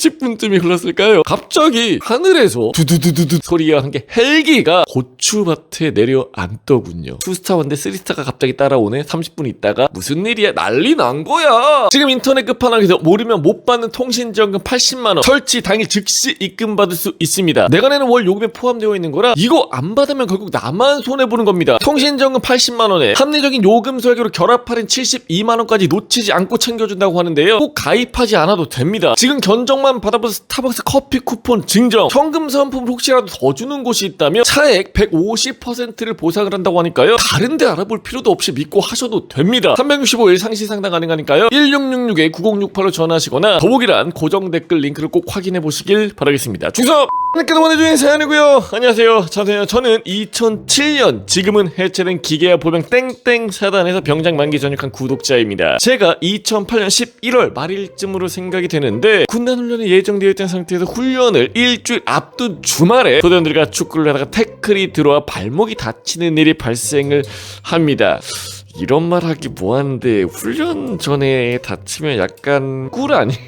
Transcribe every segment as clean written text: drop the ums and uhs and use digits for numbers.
30분쯤이 흘렀을까요? 갑자기 하늘에서 두두두두두 소리와 함께 헬기가 고추밭에 내려앉더군요. 2스타인데 3스타가 갑자기 따라오네. 30분 있다가 무슨 일이야? 난리 난 거야. 지금 인터넷 끝판왕에서 모르면 못 받는 통신지원금 80만원 설치 당일 즉시 입금받을 수 있습니다. 내가 내는 월 요금에 포함되어 있는 거라 이거 안 받으면 결국 나만 손해보는 겁니다. 통신지원금 80만원에 합리적인 요금 설계로 결합 할인 72만원까지 놓치지 않고 챙겨준다고 하는데요. 꼭 가입하지 않아도 됩니다. 지금 견적만 받아본 스타벅스 커피 쿠폰 증정, 현금 상품을 혹시라도 더 주는 곳이 있다면 차액 150%를 보상을 한다고 하니까요. 다른데 알아볼 필요도 없이 믿고 하셔도 됩니다. 365일 상시 상담 가능하니까요. 1666-9068로 전화하시거나 더보기란 고정 댓글 링크를 꼭 확인해 보시길 바라겠습니다. 중섭! 함께 응원해주신 사연이고요. 안녕하세요. 저는 2007년 지금은 해체된 기계와 보병 땡땡 사단에서 병장 만기 전역한 구독자입니다. 제가 2008년 11월 말일쯤으로 생각이 되는데 군단 훈련이 예정되어 있던 상태에서 훈련을 일주일 앞둔 주말에 소대원들과 축구를 하다가 태클이 들어와 발목이 다치는 일이 발생을 합니다. 이런 말 하기 뭐하는데 훈련 전에 다치면 약간 꿀 아니에요?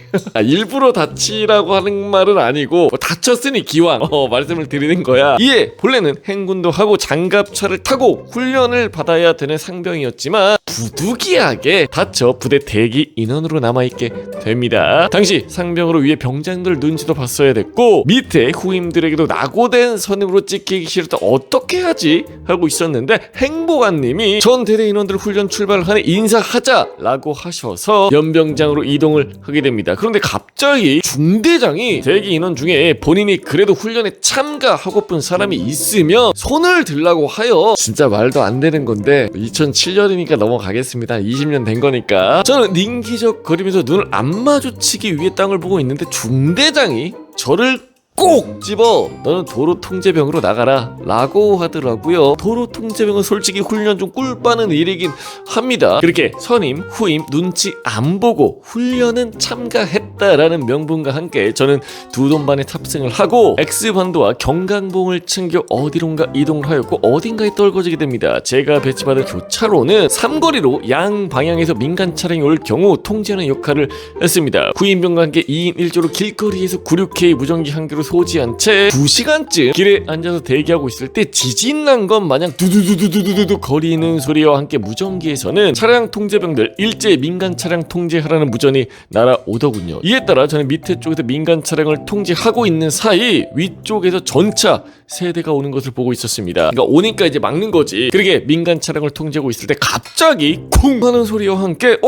일부러 다치라고 하는 말은 아니고 다쳤으니 기왕 말씀을 드리는 거야. 이에 본래는 행군도 하고 장갑차를 타고 훈련을 받아야 되는 상병이었지만 부득이하게 다쳐 부대 대기 인원으로 남아있게 됩니다. 당시 상병으로 위에 병장들 눈치도 봤어야 됐고 밑에 후임들에게도 낙오된 선임으로 찍히기 싫다 어떻게 하지? 하고 있었는데 행보관님이 전 대대 인원들 훈련 출발을 하니 인사하자라고 하셔서 연병장으로 이동을 하게 됩니다. 그런데 갑자기 중대장이 대기 인원 중에 본인이 그래도 훈련에 참가하고픈 사람이 있으면 손을 들라고 하여 진짜 말도 안 되는 건데 2007년이니까 넘어가겠습니다. 20년 된 거니까 저는 닝기적 거리면서 눈을 안 마주치기 위해 땅을 보고 있는데 중대장이 저를 꼭 집어 너는 도로통제병으로 나가라 라고 하더라고요. 도로통제병은 솔직히 훈련 중 꿀 빠는 일이긴 합니다. 그렇게 선임, 후임 눈치 안 보고 훈련은 참가했다라는 명분과 함께 저는 두돈반에 탑승을 하고 X반도와 경강봉을 챙겨 어디론가 이동을 하였고 어딘가에 떨궈지게 됩니다. 제가 배치받은 교차로는 삼거리로 양 방향에서 민간 차량이 올 경우 통제하는 역할을 했습니다. 후임병과 함께 2인 1조로 길거리에서 96K 무전기 한 개로 소지한 채 2시간쯤 길에 앉아서 대기하고 있을 때 지진 난 것 마냥 두두두두두두두 거리는 소리와 함께 무전기에서는 차량 통제병들 일제 민간 차량 통제하라는 무전이 날아오더군요. 이에 따라 저는 밑에 쪽에서 민간 차량을 통제하고 있는 사이 위쪽에서 전차 세대가 오는 것을 보고 있었습니다. 그러니까 오니까 이제 막는 거지. 그렇게 민간 차량을 통제하고 있을 때 갑자기 쿵 하는 소리와 함께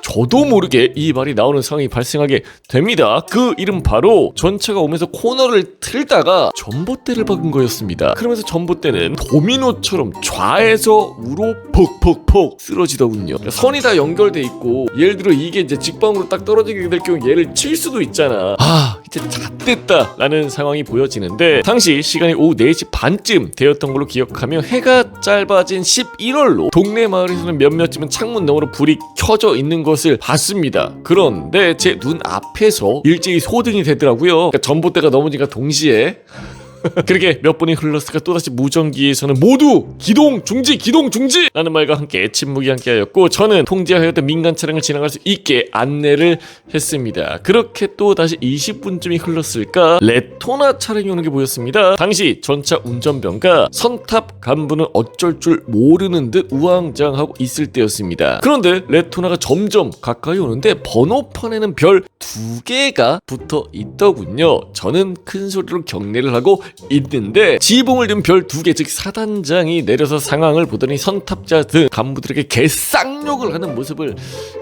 저도 모르게 이 말이 나오는 상황이 발생하게 됩니다. 그 이름 바로 전차가 오면서 코너를 틀다가 전봇대를 박은 거였습니다. 그러면서 전봇대는 도미노처럼 좌에서 우로 퍽퍽퍽 쓰러지더군요. 선이 다 연결돼 있고 예를 들어 이게 이제 직방으로 딱 떨어지게 될 경우 얘를 칠 수도 있잖아. 이제 잣됐다 라는 상황이 보여지는데 당시 시간이 오후 4시 반쯤 되었던 걸로 기억하며 해가 짧아진 11월로 동네 마을에서는 몇몇집은 창문 너머로 불이 켜져 있는 것을 봤습니다. 그런데 제 눈 앞에서 일제히 소등이 되더라고요. 그러니까 전봇대가 넘어지니까 동시에 그렇게 몇 분이 흘렀을까 또다시 무전기에서는 모두 기동 중지 라는 말과 함께 침묵이 함께하였고 저는 통제하였던 민간 차량을 지나갈 수 있게 안내를 했습니다. 그렇게 또다시 20분쯤이 흘렀을까 레토나 차량이 오는 게 보였습니다. 당시 전차 운전병과 선탑 간부는 어쩔 줄 모르는 듯 우왕좌왕하고 있을 때였습니다. 그런데 레토나가 점점 가까이 오는데 번호판에는 별 2개가 붙어 있더군요. 저는 큰 소리로 경례를 하고 있는데 지붕을 든 별 2개 즉 사단장이 내려서 상황을 보더니 선탑자 등 간부들에게 개쌍욕을 하는 모습을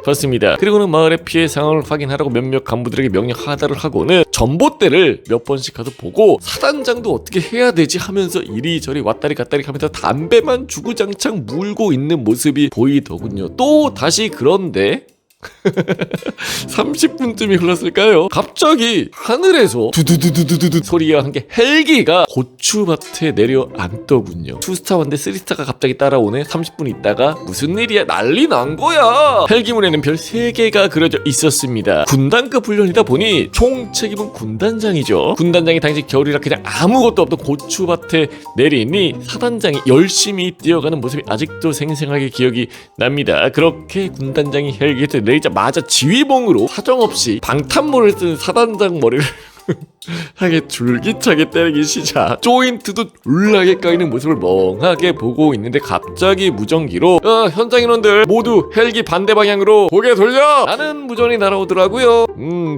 봤습니다. 그리고는 마을의 피해 상황을 확인하라고 몇몇 간부들에게 명령 하달을 하고는 전봇대를 몇 번씩 가서 보고 사단장도 어떻게 해야 되지 하면서 이리저리 왔다리 갔다리 하면서 담배만 주구장창 물고 있는 모습이 보이더군요. 또 다시 그런데 30분쯤이 흘렀을까요? 갑자기 하늘에서 두두두두두두 소리와 함께 헬기가 고추밭에 내려앉더군요. 2스타인데 3스타가 갑자기 따라오네. 30분 있다가 무슨 일이야? 난리 난 거야. 헬기문에는 별 3개가 그려져 있었습니다. 군단급 훈련이다 보니 총 책임은 군단장이죠. 군단장이 당시 겨울이라 그냥 아무것도 없던 고추밭에 내리니 사단장이 열심히 뛰어가는 모습이 아직도 생생하게 기억이 납니다. 그렇게 군단장이 헬기에 내리자마자 지휘봉으로 사정없이 방탄모를 쓴 사단장 머리를 하게 줄기차게 때리기 시작. 조인트도 울나게 까이는 모습을 멍하게 보고 있는데 갑자기 무전기로 현장 인원들 모두 헬기 반대 방향으로 고개 돌려! 라는 무전이 날아오더라고요.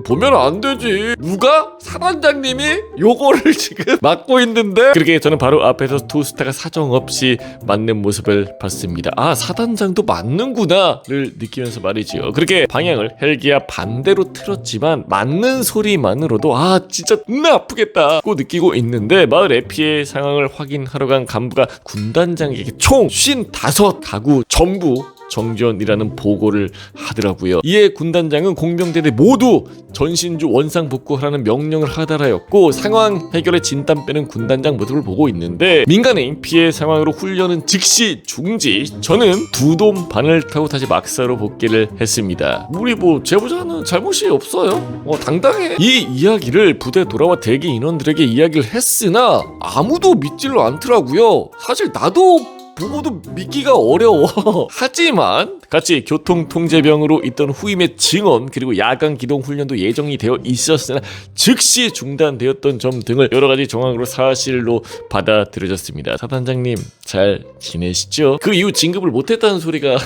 보면 안 되지. 누가? 사단장님이 요거를 지금 막고 있는데. 그렇게 저는 바로 앞에서 투스타가 사정없이 맞는 모습을 봤습니다. 아, 사단장도 맞는구나 를 느끼면서 말이지요. 그렇게 방향을 헬기와 반대로 틀었지만 맞는 소리만으로도 아 진짜 존나 아프겠다고 느끼고 있는데 마을의 피해 상황을 확인하러 간 간부가 군단장에게 총 55가구 전부 정전이라는 보고를 하더라고요. 이에 군단장은 공병대대 모두 전신주 원상복구하라는 명령을 하달하였고 상황 해결에 진땀 빼는 군단장 모습을 보고 있는데 민간인 피해 상황으로 훈련은 즉시 중지. 저는 2돔 반을 타고 다시 막사로 복귀를 했습니다. 우리 제보자는 잘못이 없어요. 당당해. 이 이야기를 부대 돌아와 대기 인원들에게 이야기를 했으나 아무도 믿지를 않더라고요. 사실 나도 보고도 믿기가 어려워. 하지만 같이 교통통제병으로 있던 후임의 증언 그리고 야간 기동 훈련도 예정이 되어 있었으나 즉시 중단되었던 점 등을 여러가지 정황으로 사실로 받아들여졌습니다. 사단장님 잘 지내시죠? 그 이후 진급을 못했다는 소리가